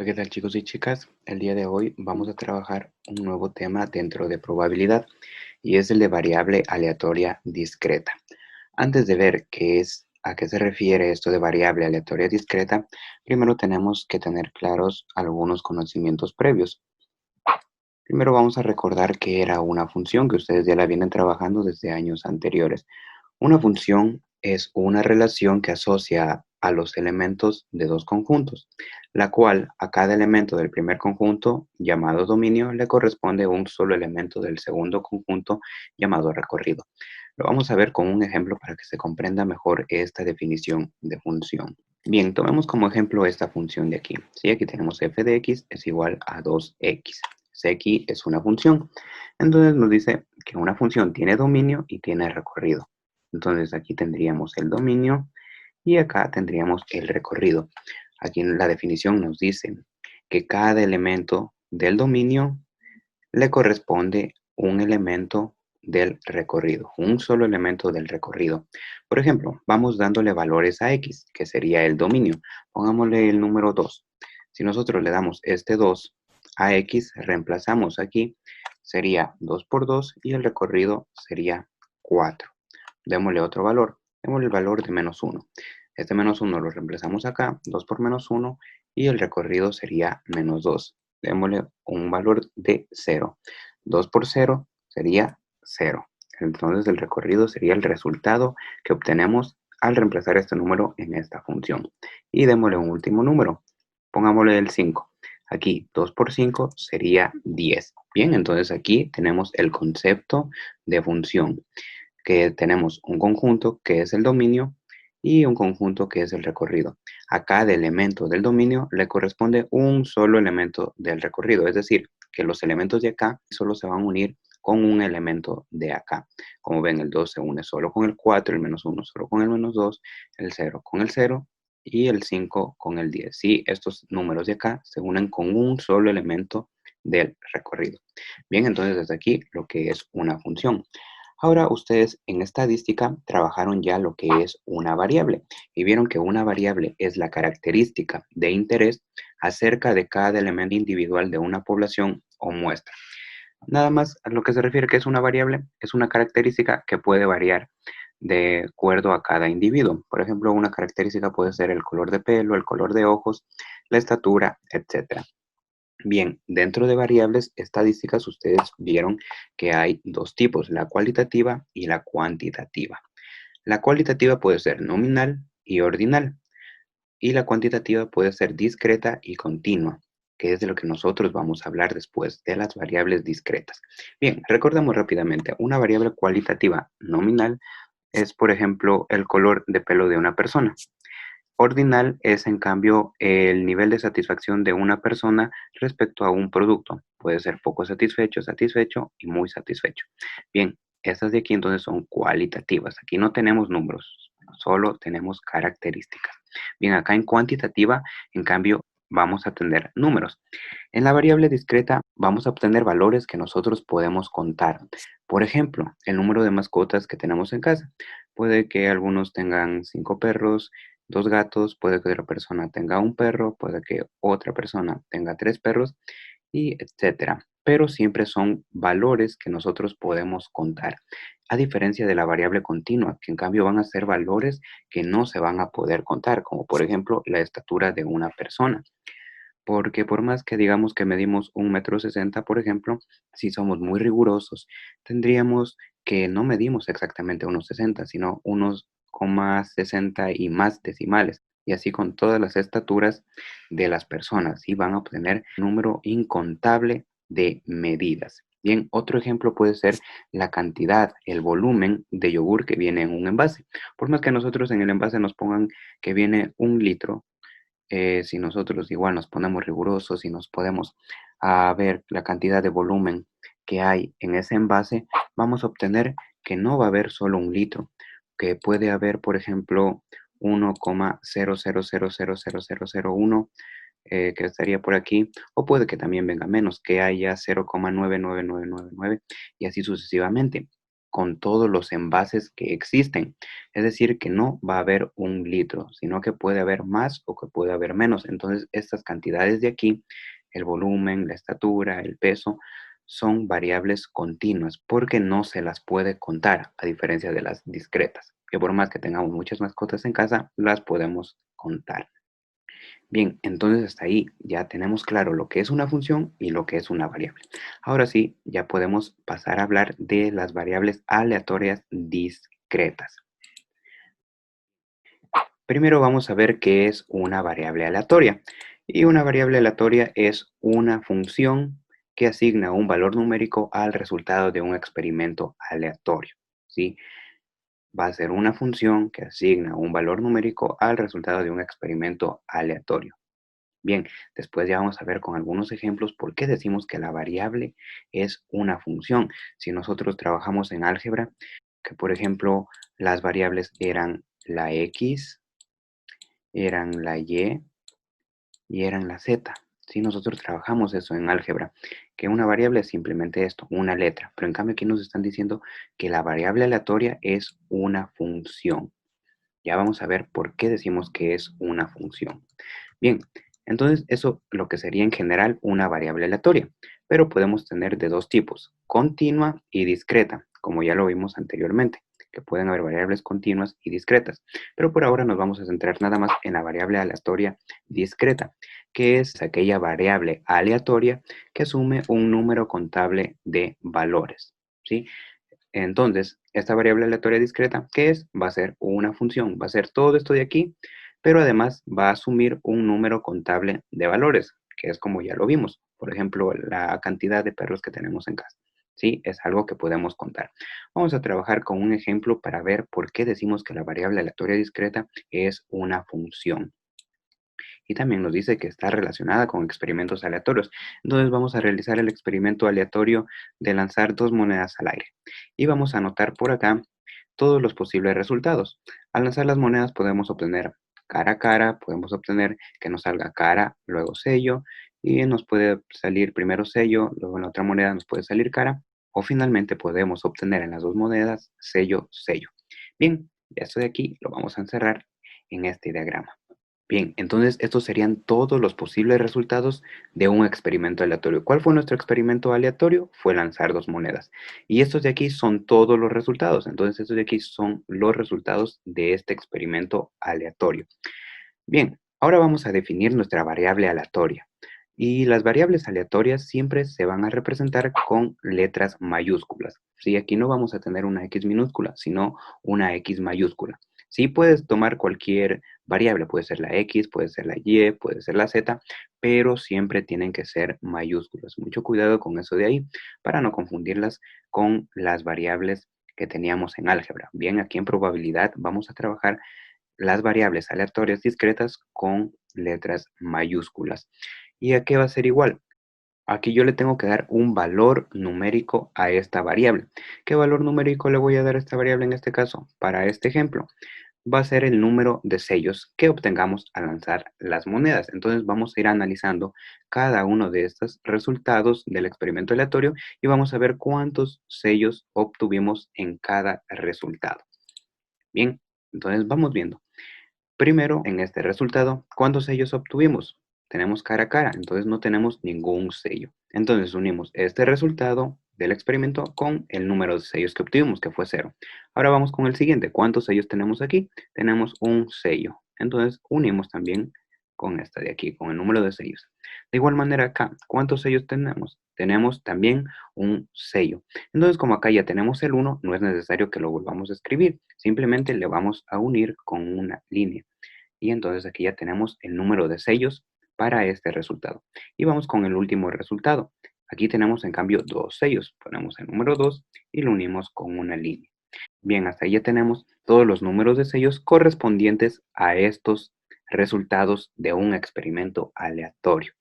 Hola, ¿qué tal chicos y chicas? El día de hoy vamos a trabajar un nuevo tema dentro de probabilidad y es el de variable aleatoria discreta. Antes de ver a qué se refiere esto de variable aleatoria discreta, primero tenemos que tener claros algunos conocimientos previos. Primero vamos a recordar qué era una función, que ustedes ya la vienen trabajando desde años anteriores. Una función es una relación que asocia a los elementos de dos conjuntos, la cual a cada elemento del primer conjunto, llamado dominio, le corresponde un solo elemento del segundo conjunto, llamado recorrido. Lo vamos a ver con un ejemplo para que se comprenda mejor esta definición de función. Bien, tomemos como ejemplo esta función de aquí. Sí, aquí tenemos f de x es igual a 2x. Aquí es una función. Entonces nos dice que una función tiene dominio y tiene recorrido. Entonces aquí tendríamos el dominio y acá tendríamos el recorrido. Aquí en la definición nos dice que cada elemento del dominio le corresponde un elemento del recorrido, un solo elemento del recorrido. Por ejemplo, vamos dándole valores a x, que sería el dominio. Pongámosle el número 2. Si nosotros le damos este 2 a x, reemplazamos aquí, sería 2 por 2 y el recorrido sería 4. Démosle otro valor, démosle el valor de menos 1. Este menos 1 lo reemplazamos acá, 2 por menos 1, y el recorrido sería menos 2. Démosle un valor de 0. 2 por 0 sería 0. Entonces el recorrido sería el resultado que obtenemos al reemplazar este número en esta función. Y démosle un último número. Pongámosle el 5. Aquí 2 por 5 sería 10. Bien, entonces aquí tenemos el concepto de función, que tenemos un conjunto que es el dominio y un conjunto que es el recorrido. A cada elemento del dominio le corresponde un solo elemento del recorrido, es decir, que los elementos de acá solo se van a unir con un elemento de acá. Como ven, el 2 se une solo con el 4, el menos 1 solo con el menos 2, el 0 con el 0 y el 5 con el 10. Sí, estos números de acá se unen con un solo elemento del recorrido. Bien, entonces desde aquí lo que es una función. Ahora ustedes en estadística trabajaron ya lo que es una variable y vieron que una variable es la característica de interés acerca de cada elemento individual de una población o muestra. Nada más a lo que se refiere que es una variable, es una característica que puede variar de acuerdo a cada individuo. Por ejemplo, una característica puede ser el color de pelo, el color de ojos, la estatura, etcétera. Bien, dentro de variables estadísticas ustedes vieron que hay dos tipos, la cualitativa y la cuantitativa. La cualitativa puede ser nominal y ordinal, y la cuantitativa puede ser discreta y continua, que es de lo que nosotros vamos a hablar después de las variables discretas. Bien, recordemos rápidamente, una variable cualitativa nominal es, por ejemplo, el color de pelo de una persona. Ordinal es, en cambio, el nivel de satisfacción de una persona respecto a un producto. Puede ser poco satisfecho, satisfecho y muy satisfecho. Bien, estas de aquí entonces son cualitativas. Aquí no tenemos números, solo tenemos características. Bien, acá en cuantitativa, en cambio, vamos a tener números. En la variable discreta vamos a obtener valores que nosotros podemos contar. Por ejemplo, el número de mascotas que tenemos en casa. Puede que algunos tengan 5 perros, 2 gatos, puede que otra persona tenga un perro, puede que otra persona tenga 3 perros, y etcétera. Pero siempre son valores que nosotros podemos contar. A diferencia de la variable continua, que en cambio van a ser valores que no se van a poder contar, como por ejemplo la estatura de una persona. Porque por más que digamos que medimos 1,60 m, por ejemplo, si somos muy rigurosos, tendríamos que no medimos exactamente 1,60 m, sino unos 60 y más decimales. Y así con todas las estaturas de las personas. Y van a obtener un número incontable de medidas. Bien, otro ejemplo puede ser la cantidad, el volumen de yogur que viene en un envase. Por más que nosotros en el envase nos pongan que viene 1 litro, si nosotros igual nos ponemos rigurosos y nos podemos a ver la cantidad de volumen que hay en ese envase, vamos a obtener que no va a haber solo 1 litro, que puede haber, por ejemplo, 1,00000001, que estaría por aquí, o puede que también venga menos, que haya 0,99999 y así sucesivamente. con todos los envases que existen. Es decir, que no va a haber un litro, sino que puede haber más o que puede haber menos. Entonces, estas cantidades de aquí, el volumen, la estatura, el peso, son variables continuas porque no se las puede contar, a diferencia de las discretas, que por más que tengamos muchas mascotas en casa, las podemos contar. Bien, entonces hasta ahí ya tenemos claro lo que es una función y lo que es una variable. Ahora sí, ya podemos pasar a hablar de las variables aleatorias discretas. Primero vamos a ver qué es una variable aleatoria. Y una variable aleatoria es una función que asigna un valor numérico al resultado de un experimento aleatorio. ¿Sí? Va a ser una función que asigna un valor numérico al resultado de un experimento aleatorio. Bien, después ya vamos a ver con algunos ejemplos por qué decimos que la variable es una función. Si nosotros trabajamos en álgebra, que por ejemplo las variables eran la x, eran la y eran la z. Si nosotros trabajamos eso en álgebra, que una variable es simplemente esto, una letra. Pero en cambio aquí nos están diciendo que la variable aleatoria es una función. Ya vamos a ver por qué decimos que es una función. Bien, entonces eso lo que sería en general una variable aleatoria, pero podemos tener de dos tipos, continua y discreta, como ya lo vimos anteriormente, que pueden haber variables continuas y discretas. Pero por ahora nos vamos a centrar nada más en la variable aleatoria discreta, que es aquella variable aleatoria que asume un número contable de valores, ¿sí? Entonces, esta variable aleatoria discreta, ¿qué es? Va a ser una función, va a ser todo esto de aquí, pero además va a asumir un número contable de valores, que es como ya lo vimos. Por ejemplo, la cantidad de perros que tenemos en casa. ¿Sí? Es algo que podemos contar. Vamos a trabajar con un ejemplo para ver por qué decimos que la variable aleatoria discreta es una función. Y también nos dice que está relacionada con experimentos aleatorios. Entonces vamos a realizar el experimento aleatorio de lanzar dos monedas al aire. Y vamos a anotar por acá todos los posibles resultados. Al lanzar las monedas podemos obtener cara a cara, podemos obtener que nos salga cara, luego sello, y nos puede salir primero sello, luego en la otra moneda nos puede salir cara, o finalmente podemos obtener en las dos monedas sello, sello. Bien, esto de aquí lo vamos a encerrar en este diagrama. Bien, entonces estos serían todos los posibles resultados de un experimento aleatorio. ¿Cuál fue nuestro experimento aleatorio? Fue lanzar dos monedas. Y estos de aquí son todos los resultados. Entonces estos de aquí son los resultados de este experimento aleatorio. Bien, ahora vamos a definir nuestra variable aleatoria. Y las variables aleatorias siempre se van a representar con letras mayúsculas. Sí, aquí no vamos a tener una X minúscula, sino una X mayúscula. Sí puedes tomar cualquier variable, puede ser la X, puede ser la Y, puede ser la Z, pero siempre tienen que ser mayúsculas. Mucho cuidado con eso de ahí para no confundirlas con las variables que teníamos en álgebra. Bien, aquí en probabilidad vamos a trabajar las variables aleatorias discretas con letras mayúsculas. ¿Y a qué va a ser igual? Aquí yo le tengo que dar un valor numérico a esta variable. ¿Qué valor numérico le voy a dar a esta variable en este caso? Para este ejemplo, va a ser el número de sellos que obtengamos al lanzar las monedas. Entonces vamos a ir analizando cada uno de estos resultados del experimento aleatorio y vamos a ver cuántos sellos obtuvimos en cada resultado. Bien, entonces vamos viendo. Primero, en este resultado, ¿cuántos sellos obtuvimos? Tenemos cara a cara, entonces no tenemos ningún sello. Entonces unimos este resultado del experimento con el número de sellos que obtuvimos, que fue cero. Ahora vamos con el siguiente. ¿Cuántos sellos tenemos aquí? Tenemos un sello. Entonces unimos también con esta de aquí, con el número de sellos. De igual manera acá, ¿cuántos sellos tenemos? Tenemos también un sello. Entonces, como acá ya tenemos el 1, no es necesario que lo volvamos a escribir. Simplemente le vamos a unir con una línea. Y entonces aquí ya tenemos el número de sellos para este resultado. Y vamos con el último resultado. Aquí tenemos en cambio dos sellos. Ponemos el número 2 y lo unimos con una línea. Bien, hasta ahí ya tenemos todos los números de sellos correspondientes a estos resultados de un experimento aleatorio.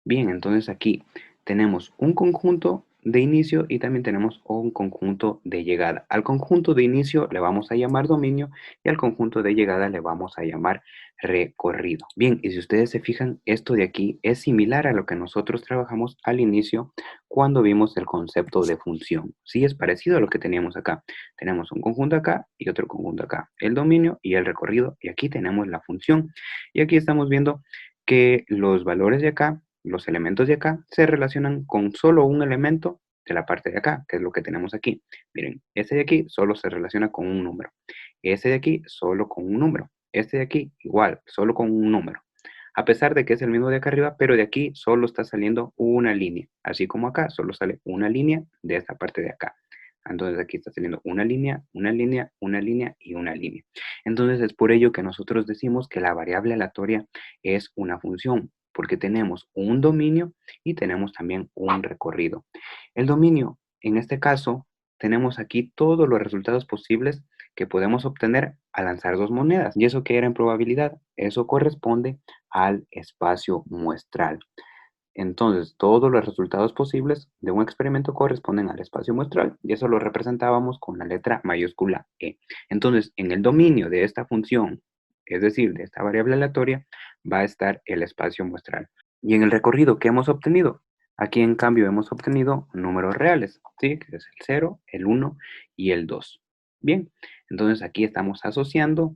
Bien, entonces aquí tenemos un conjunto de inicio y también tenemos un conjunto de llegada. Al conjunto de inicio le vamos a llamar dominio y al conjunto de llegada le vamos a llamar recorrido. Bien, y si ustedes se fijan, esto de aquí es similar a lo que nosotros trabajamos al inicio cuando vimos el concepto de función. Sí, es parecido a lo que teníamos acá. Tenemos un conjunto acá y otro conjunto acá. El dominio y el recorrido, y aquí tenemos la función. Y aquí estamos viendo que los valores de acá, los elementos de acá, se relacionan con solo un elemento de la parte de acá, que es lo que tenemos aquí. Miren, este de aquí solo se relaciona con un número. Este de aquí solo con un número. Este de aquí igual, solo con un número. A pesar de que es el mismo de acá arriba, pero de aquí solo está saliendo una línea. Así como acá, solo sale una línea de esta parte de acá. Entonces aquí está saliendo una línea, una línea, una línea y una línea. Entonces es por ello que nosotros decimos que la variable aleatoria es una función, porque tenemos un dominio y tenemos también un recorrido. El dominio, en este caso, tenemos aquí todos los resultados posibles que podemos obtener al lanzar dos monedas. ¿Y eso qué era en probabilidad? Eso corresponde al espacio muestral. Entonces, todos los resultados posibles de un experimento corresponden al espacio muestral y eso lo representábamos con la letra mayúscula E. Entonces, en el dominio de esta función, es decir, de esta variable aleatoria, va a estar el espacio muestral. Y en el recorrido que hemos obtenido, aquí en cambio hemos obtenido números reales, ¿sí? Que es el 0, el 1 y el 2. Bien, entonces aquí estamos asociando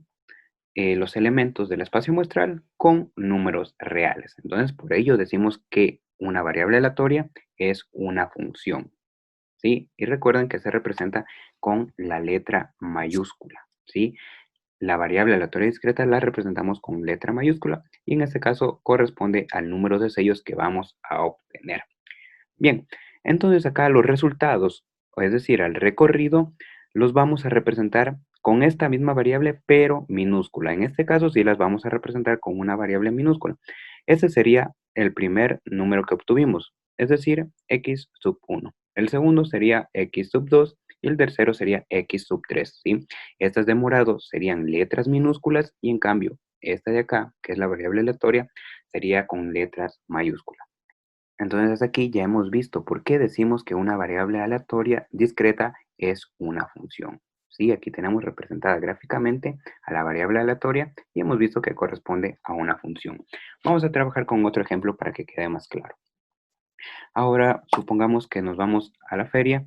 los elementos del espacio muestral con números reales. Entonces, por ello decimos que una variable aleatoria es una función, ¿sí? Y recuerden que se representa con la letra mayúscula, ¿sí? La variable aleatoria discreta la representamos con letra mayúscula y en este caso corresponde al número de sellos que vamos a obtener. Bien, entonces acá los resultados, o es decir, al recorrido, los vamos a representar con esta misma variable, pero minúscula. En este caso sí las vamos a representar con una variable minúscula. Ese sería el primer número que obtuvimos, es decir, x sub 1. El segundo sería x sub 2 y el tercero sería x sub 3, ¿sí? Estas de morado serían letras minúsculas y en cambio esta de acá, que es la variable aleatoria, sería con letras mayúsculas. Entonces aquí ya hemos visto por qué decimos que una variable aleatoria discreta es una función. Sí, aquí tenemos representada gráficamente a la variable aleatoria y hemos visto que corresponde a una función. Vamos a trabajar con otro ejemplo para que quede más claro. Ahora supongamos que nos vamos a la feria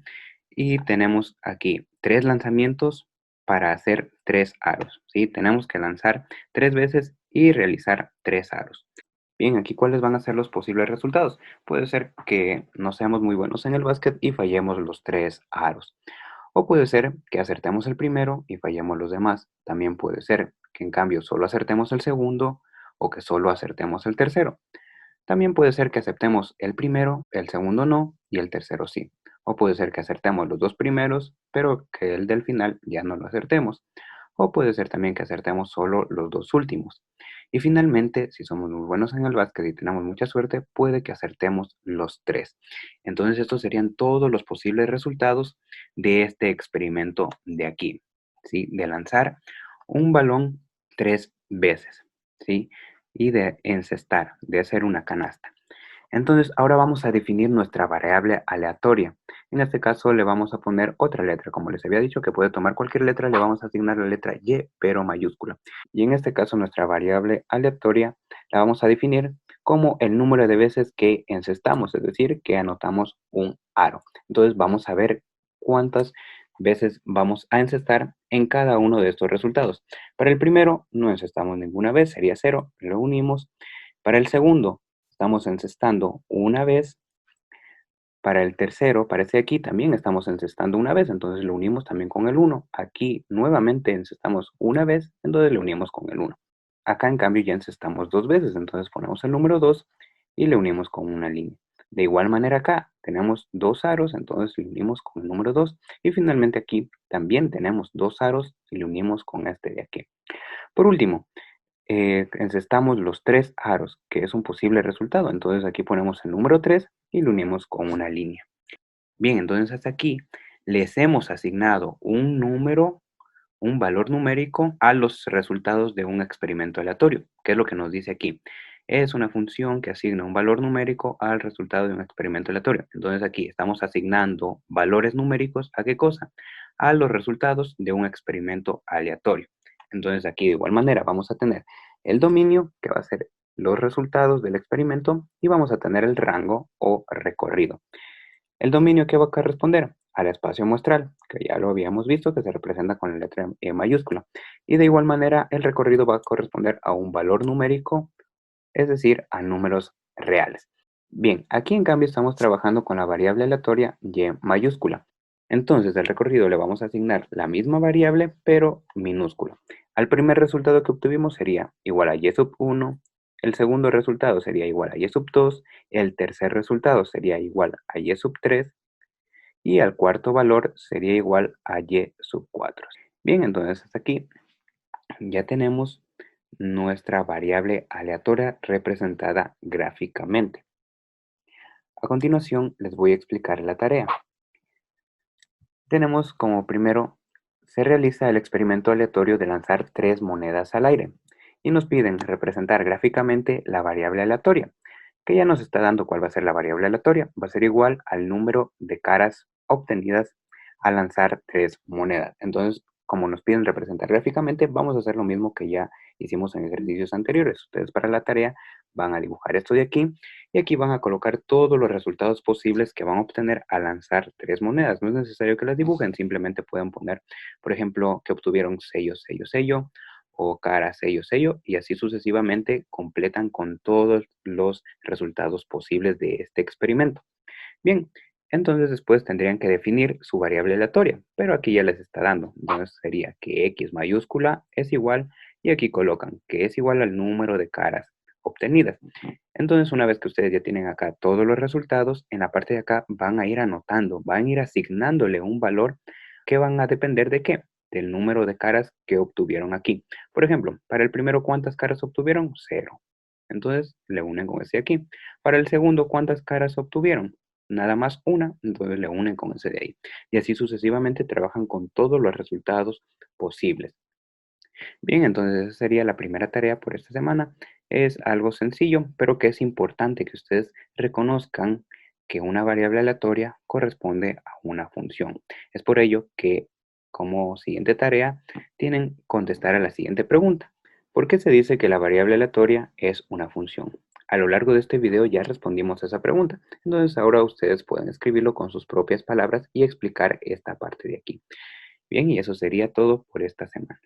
y tenemos aquí 3 lanzamientos para hacer 3 aros. ¿Sí? Tenemos que lanzar 3 veces y realizar 3 aros. Bien, aquí cuáles van a ser los posibles resultados. Puede ser que no seamos muy buenos en el básquet y fallemos los 3 aros. O puede ser que acertemos el primero y fallemos los demás. También puede ser que en cambio solo acertemos el segundo o que solo acertemos el tercero. También puede ser que aceptemos el primero, el segundo no y el tercero sí. O puede ser que acertemos los dos primeros, pero que el del final ya no lo acertemos. O puede ser también que acertemos solo los dos últimos. Y finalmente, si somos muy buenos en el básquet y tenemos mucha suerte, puede que acertemos los tres. Entonces, estos serían todos los posibles resultados de este experimento de aquí, ¿sí? De lanzar un balón 3 veces, ¿sí? Y de encestar, de hacer una canasta. Entonces, ahora vamos a definir nuestra variable aleatoria. En este caso le vamos a poner otra letra. Como les había dicho que puede tomar cualquier letra, le vamos a asignar la letra Y, pero mayúscula. Y en este caso nuestra variable aleatoria la vamos a definir como el número de veces que encestamos, es decir, que anotamos un aro. Entonces vamos a ver cuántas veces vamos a encestar en cada uno de estos resultados. Para el primero no encestamos ninguna vez, sería 0, lo unimos. Para el segundo estamos encestando una vez. Para el tercero, parece aquí también estamos encestando una vez, entonces lo unimos también con el 1. Aquí nuevamente encestamos una vez, entonces lo unimos con el 1. Acá en cambio ya encestamos 2 veces, entonces ponemos el número 2 y le unimos con una línea. De igual manera acá tenemos 2 aros, entonces le unimos con el número 2. Y finalmente aquí también tenemos 2 aros y le unimos con este de aquí. Por último, encestamos los 3 aros, que es un posible resultado. Entonces aquí ponemos el número 3 y lo unimos con una línea. Bien, entonces hasta aquí les hemos asignado un número, un valor numérico a los resultados de un experimento aleatorio. ¿Qué es lo que nos dice aquí? Es una función que asigna un valor numérico al resultado de un experimento aleatorio. Entonces aquí estamos asignando valores numéricos ¿a qué cosa? A los resultados de un experimento aleatorio. Entonces aquí de igual manera vamos a tener el dominio, que va a ser los resultados del experimento, y vamos a tener el rango o recorrido. El dominio que va a corresponder al espacio muestral, que ya lo habíamos visto, que se representa con la letra E mayúscula. Y de igual manera, el recorrido va a corresponder a un valor numérico, es decir, a números reales. Bien, aquí en cambio estamos trabajando con la variable aleatoria Y mayúscula. Entonces, al recorrido le vamos a asignar la misma variable, pero minúscula. Al primer resultado que obtuvimos sería igual a Y sub 1, el segundo resultado sería igual a Y sub 2, el tercer resultado sería igual a Y sub 3 y al cuarto valor sería igual a Y sub 4. Bien, entonces hasta aquí ya tenemos nuestra variable aleatoria representada gráficamente. A continuación les voy a explicar la tarea. Tenemos como primero, se realiza el experimento aleatorio de lanzar 3 monedas al aire y nos piden representar gráficamente la variable aleatoria, que ya nos está dando cuál va a ser la variable aleatoria. Va a ser igual al número de caras obtenidas al lanzar 3 monedas. Entonces, como nos piden representar gráficamente, vamos a hacer lo mismo que ya hicimos en ejercicios anteriores. Ustedes para la tarea van a dibujar esto de aquí y aquí van a colocar todos los resultados posibles que van a obtener al lanzar 3 monedas. No es necesario que las dibujen, simplemente pueden poner, por ejemplo, que obtuvieron sello, sello, sello, o cara, sello, sello, y así sucesivamente completan con todos los resultados posibles de este experimento. Bien, entonces después tendrían que definir su variable aleatoria, pero aquí ya les está dando. Entonces sería que X mayúscula es igual, y aquí colocan que es igual al número de caras obtenidas. Entonces, una vez que ustedes ya tienen acá todos los resultados, en la parte de acá van a ir anotando, van a ir asignándole un valor que van a depender de qué, del número de caras que obtuvieron aquí. Por ejemplo, para el primero, ¿cuántas caras obtuvieron? Cero. Entonces, le unen con ese de aquí. Para el segundo, ¿cuántas caras obtuvieron? Nada más una, entonces le unen con ese de ahí. Y así sucesivamente trabajan con todos los resultados posibles. Bien, entonces esa sería la primera tarea por esta semana. Es algo sencillo, pero que es importante que ustedes reconozcan que una variable aleatoria corresponde a una función. Es por ello que como siguiente tarea tienen que contestar a la siguiente pregunta. ¿Por qué se dice que la variable aleatoria es una función? A lo largo de este video ya respondimos a esa pregunta. Entonces ahora ustedes pueden escribirlo con sus propias palabras y explicar esta parte de aquí. Bien, y eso sería todo por esta semana.